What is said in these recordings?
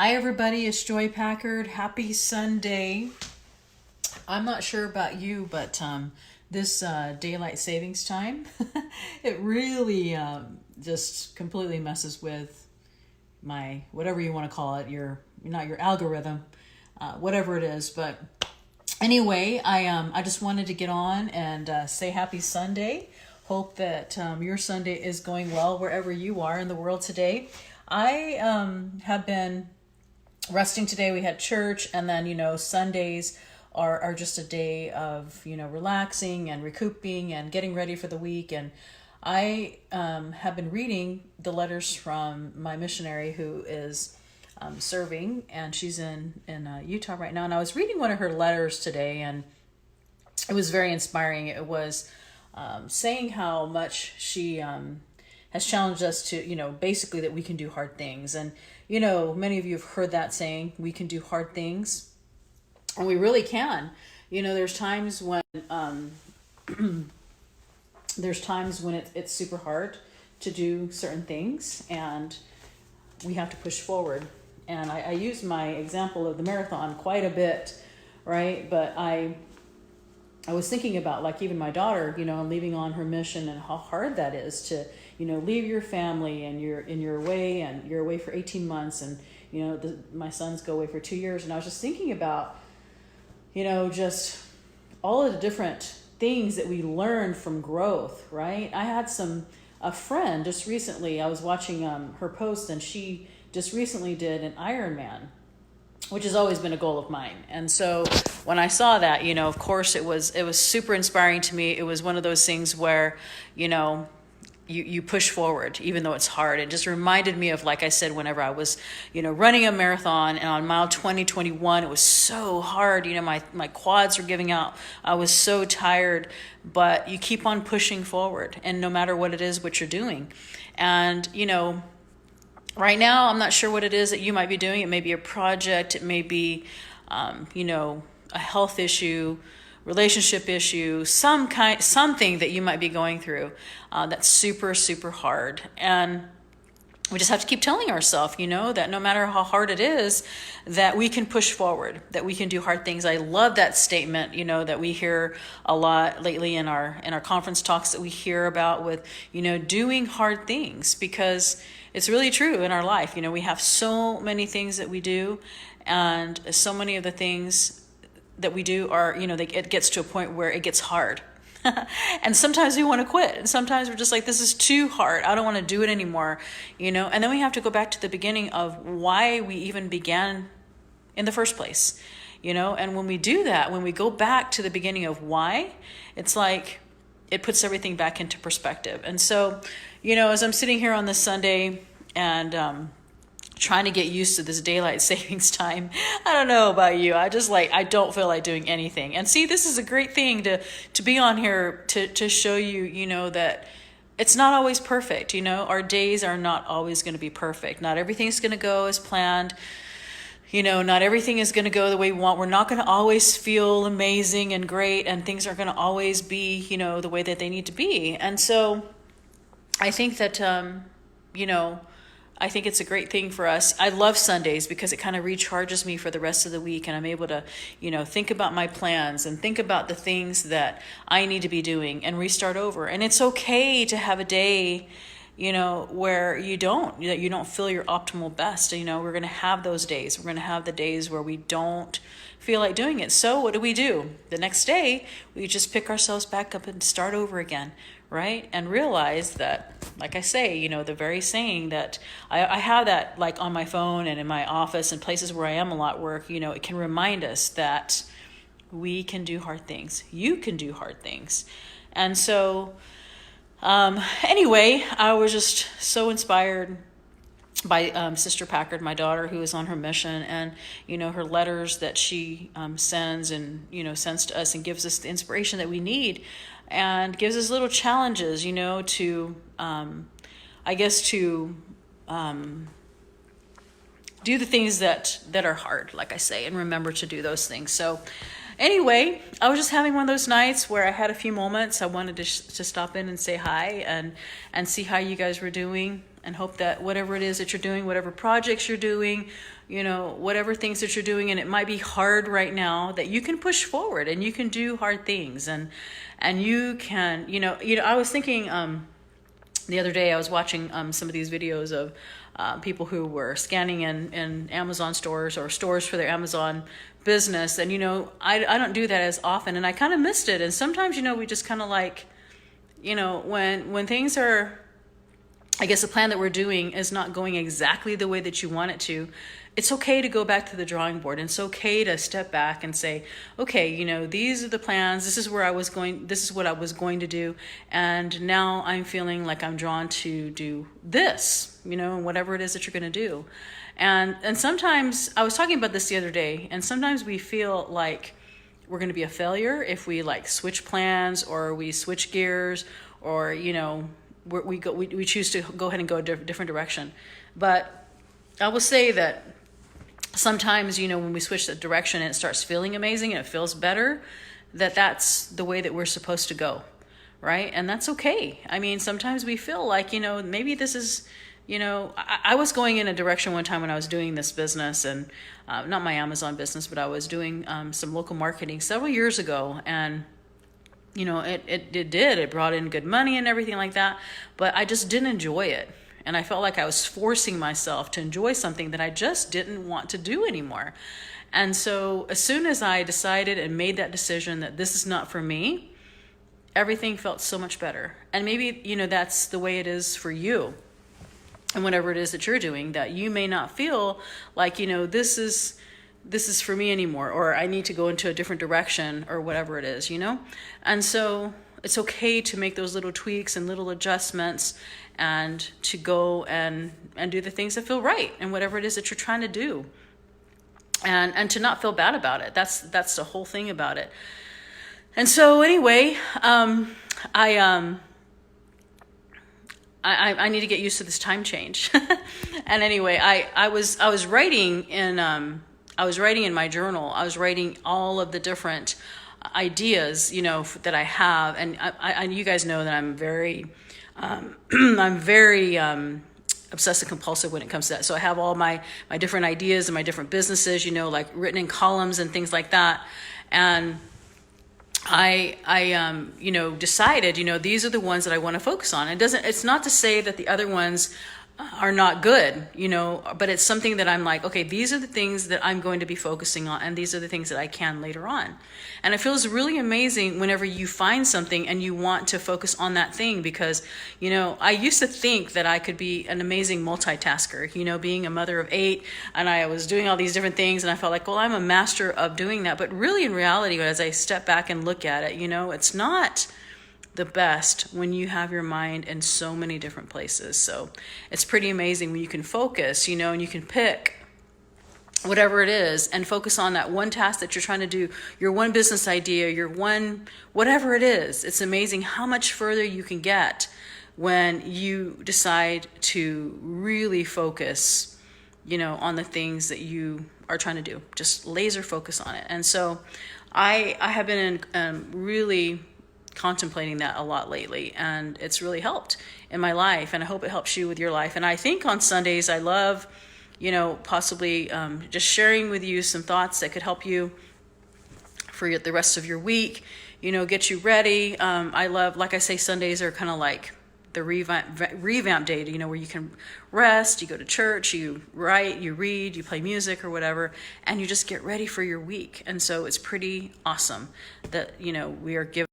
Hi, everybody. It's Joy Packard. Happy Sunday. I'm not sure about you, but this daylight savings time, it really just completely messes with my whatever you want to call it. Your not your algorithm, whatever it is. But anyway, I just wanted to get on and say happy Sunday. Hope that your Sunday is going well wherever you are in the world today. I have been resting today. We had church, and then Sundays are just a day of relaxing and recouping and getting ready for the week. And I have been reading the letters from my missionary who is serving, and she's in Utah right now. And I was reading one of her letters today, and it was very inspiring. It was saying how much she has challenged us to, basically that we can do hard things. And, many of you have heard that saying, we can do hard things. And we really can. There's times when it's super hard to do certain things, and we have to push forward. And I use my example of the marathon quite a bit, right? But I was thinking about, like, even my daughter, leaving on her mission, and how hard that is to, leave your family, and you're away for 18 months, and my sons go away for 2 years. And I was just thinking about, just all of the different things that we learn from growth, right? I had a friend just recently. I was watching her post, and she just recently did an Ironman, which has always been a goal of mine. And so when I saw that, of course it was super inspiring to me. It was one of those things where, you push forward, even though it's hard. It just reminded me of, like I said, whenever I was, running a marathon, and on mile 21, it was so hard. My quads were giving out. I was so tired, but you keep on pushing forward, and no matter what it is, what you're doing. And, right now, I'm not sure what it is that you might be doing. It may be a project. It may be, a health issue, relationship issue, something that you might be going through that's super, super hard. And we just have to keep telling ourselves, that no matter how hard it is, that we can push forward, that we can do hard things. I love that statement, that we hear a lot lately in our conference talks that we hear about with, doing hard things, because it's really true in our life. We have so many things that we do, and so many of the things that we do are, it gets to a point where it gets hard. And sometimes we want to quit. And sometimes we're just like, this is too hard. I don't want to do it anymore. And then we have to go back to the beginning of why we even began in the first place. And when we do that, when we go back to the beginning of why, it's like it puts everything back into perspective. And so, as I'm sitting here on this Sunday and trying to get used to this daylight savings time, I don't know about you. I don't feel like doing anything. And see, this is a great thing to be on here to show you, that it's not always perfect. Our days are not always going to be perfect. Not everything's going to go as planned. Not everything is going to go the way we want. We're not going to always feel amazing and great, and things aren't going to always be, the way that they need to be. And so I think that, I think it's a great thing for us. I love Sundays because it kind of recharges me for the rest of the week, and I'm able to, think about my plans and think about the things that I need to be doing and restart over. And it's okay to have a day, where you don't feel your optimal best. We're going to have those days. We're going to have the days where we don't feel like doing it. So what do? The next day, we just pick ourselves back up and start over again, right? And realize that, like I say, the very saying that I have that, like, on my phone and in my office and places where I am a lot work, it can remind us that we can do hard things. You can do hard things. And so, anyway, I was just so inspired by Sister Packard, my daughter, who is on her mission, and her letters that she sends and sends to us and gives us the inspiration that we need, and gives us little challenges, to do the things that are hard, like I say, and remember to do those things. So anyway, I was just having one of those nights where I had a few moments. I wanted to stop in and say hi and see how you guys were doing. and hope that whatever it is that you're doing, whatever projects you're doing, whatever things that you're doing, and it might be hard right now, that you can push forward and you can do hard things, and you can, I was thinking, the other day I was watching some of these videos of people who were scanning in Amazon stores or stores for their Amazon business. And, I don't do that as often, and I kind of missed it. And sometimes, we just kind of like, when things are, I guess the plan that we're doing is not going exactly the way that you want it to, it's okay to go back to the drawing board. And it's okay to step back and say, okay, these are the plans. This is where I was going. This is what I was going to do. And now I'm feeling like I'm drawn to do this, whatever it is that you're going to do. And sometimes, I was talking about this the other day, and sometimes we feel like we're going to be a failure if we like switch plans, or we switch gears, or, we choose to go ahead and go a different direction. But I will say that sometimes, when we switch the direction and it starts feeling amazing and it feels better, that's the way that we're supposed to go, right? And that's okay. I mean, sometimes we feel like, maybe this is, I was going in a direction one time when I was doing this business, and not my Amazon business, but I was doing some local marketing several years ago, and it brought in good money and everything like that, but I just didn't enjoy it. And I felt like I was forcing myself to enjoy something that I just didn't want to do anymore. And so as soon as I decided and made that decision that this is not for me, everything felt so much better. And maybe, that's the way it is for you. And whatever it is that you're doing, that you may not feel like, this is for me anymore, or I need to go into a different direction, or whatever it is, And so it's okay to make those little tweaks and little adjustments, and to go and do the things that feel right, and whatever it is that you're trying to do, and to not feel bad about it. That's the whole thing about it. And so anyway, I need to get used to this time change. And anyway, I was writing in my journal. I was writing all of the different ideas, that I have, and you guys know that I'm very obsessive compulsive when it comes to that. So I have all my different ideas and my different businesses, like written in columns and things like that. And I decided, these are the ones that I want to focus on. It's not to say that the other ones are not good, but it's something that I'm like, okay, these are the things that I'm going to be focusing on, and these are the things that I can later on. And it feels really amazing whenever you find something and you want to focus on that thing, because, I used to think that I could be an amazing multitasker, being a mother of 8, and I was doing all these different things, and I felt like, well, I'm a master of doing that. But really, in reality, as I step back and look at it, it's not the best when you have your mind in so many different places. So it's pretty amazing when you can focus, and you can pick whatever it is and focus on that one task that you're trying to do, your one business idea, your one, whatever it is. It's amazing how much further you can get when you decide to really focus, on the things that you are trying to do. Just laser focus on it. And so I have been really contemplating that a lot lately, and it's really helped in my life, and I hope it helps you with your life. And I think on Sundays I love, possibly just sharing with you some thoughts that could help you for the rest of your week, get you ready. I love, like I say, Sundays are kind of like the revamp day, where you can rest, you go to church, you write, you read, you play music or whatever, and you just get ready for your week. And so it's pretty awesome that, we are given.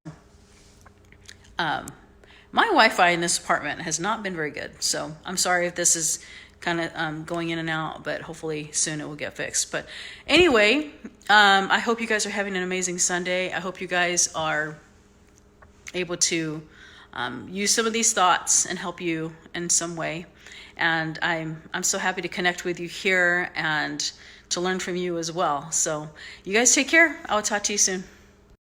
My Wi-Fi in this apartment has not been very good, so I'm sorry if this is kind of going in and out, but hopefully soon it will get fixed. But anyway, I hope you guys are having an amazing Sunday. I hope you guys are able to use some of these thoughts and help you in some way. And I'm so happy to connect with you here and to learn from you as well. So you guys take care. I'll talk to you soon.